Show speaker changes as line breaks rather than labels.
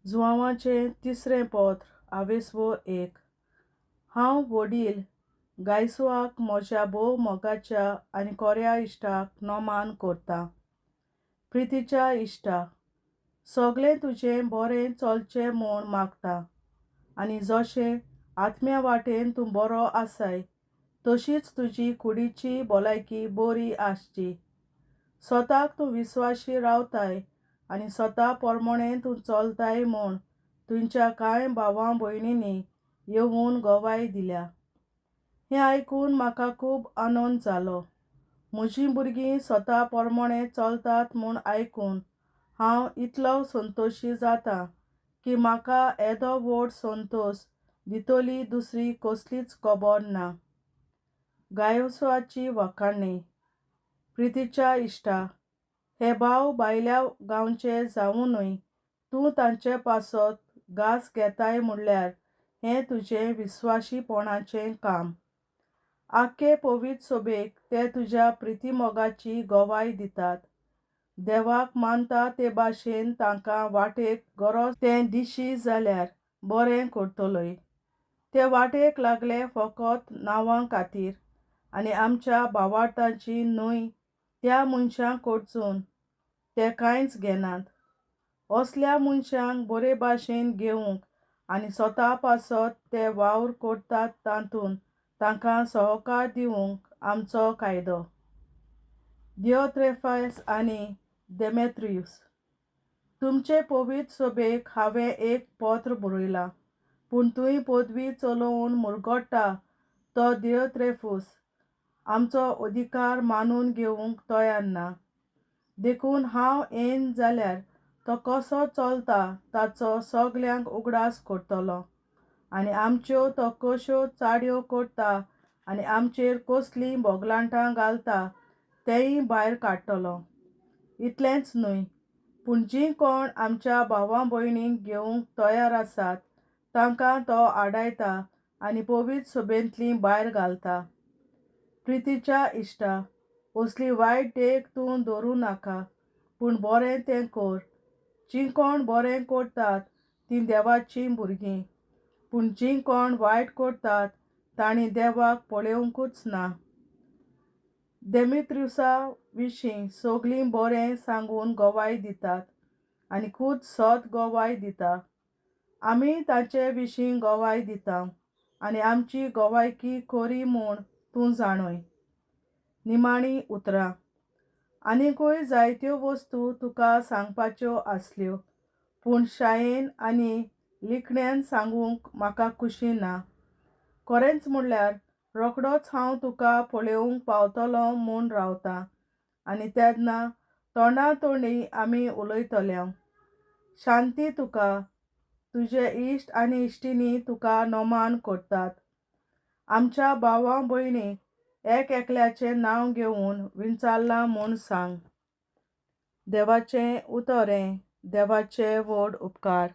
जुआंवाचें तिसरें पत्र आवेसवो 1. हांव वडील गायसुआक म्हज्या भोव मोगाच्या आनी कोऱ्या इश्टाक नोमान करतां. प्रितीच्या इश्टा, सगळें तुजें बरें चलचें म्हूण मागतां आनी जशें आत्म्या वाटेन तूं बरो आसाय तशीच तुजी कुडीची भलायकी बरी आसची. स्वताक तूं विस्वाशी रावताय आनी स्वता पोरमोणें तूं चलताय म्हूण तुमच्या कांय भावां भयणींनी येवून गवाय दिल्या. हें आयकून म्हाका खूब आनंद जालो. म्हजीं भुरगीं स्वता पोरमोणें चलतात म्हूण आयकून हांव इतलो संतोशी जातां की म्हाका येदो व्हड संतोश दितली दुसरी कसलीच खबर ना. गायसुआची वखाणी. प्रितीच्या इश्टा, हे भाव भायल्या गांवचे जावनूय तूं तांचे पासत घास घेताय म्हणल्यार हें तुजें विस्वाशीपणाचें काम. आख्खे पवित्र सभेक ते तुज्या प्रितीमोगाची गवाय दितात. देवाक मानता ते भाशेन तांकां वाटेक गरज तें दिशी जाल्यार बरें करतलोय. ते वाटेक लागले फकत नांवां खातीर आनी आमच्या भावार्थांची न्हय त्या मनशां कडसून ते कांयच घेनात. असल्या मनशांक बरे भाशेन घेवंक आनी स्वता पासत ते वावर करतात तातूंत तांकां सहकार दिवंक आमचो कायदो. दियोत्रेफास आनी देमेत्रियुस, तुमचे पवित्र सभेक हांवें एक पत्र बरयलां, पूण तुवें पदवी चलोवन मुरगळटा तो दियोत्रेफस आमचो अधिकार मानून घेवंक तयार ना. देखून हांव येयन जाल्यार तो कसो चलता ताचो सगळ्यांक उगडास करतलो आनी आमच्यो तो कश्यो चाड्यो करता आनी आमचेर कसलीं बोगलांठां घालता तेंय भायर काडटलो. इतलेंच न्हय, पूण जीं कोण आमच्या भावां भयणींक घेवंक तयार आसात तांकां तो आडायता आनी पवित्र सभेंतलीं भायर घालता. प्रितीच्या इश्टा, असली वायट देख तूं धरूं नाका, पूण बरें तें कर. जीं कोण बरें करतात तीं देवाचीं भुरगीं, पूण जीं कोण वायट करतात तांणी देवाक पळोवंकूच ना. देमेत्रियुसा विशीं सगळीं बरें सांगून गवाय दितात आनी खूद सत गवाय दिता. आमी ताचे विशीं गवाय दितां आनी आमची गवायकी खरी म्हूण तूं जाणय. निमाणीं उतरां. आनीकूय जायत्यो वस्तू तुका सांगपाच्यो आसल्यो, पूण शायेन आनी लिखण्यान सांगूंक म्हाका खुशी ना. खरेंच म्हणल्यार रोखडोच हांव तुका पळोवंक पावतलों म्हूण रावतां आनी तेन्ना तोंडातोंडी आमी उलयतल्यो. शांती तुका. तुजे इश्ट आनी इश्टिणी तुका नोमान करतात. आमच्या भावां भयणीक एकल्याचें नांव घेवून विंचारलां म्हूण सांग. देवाचें उतरें. देवाचे व्हड उपकार.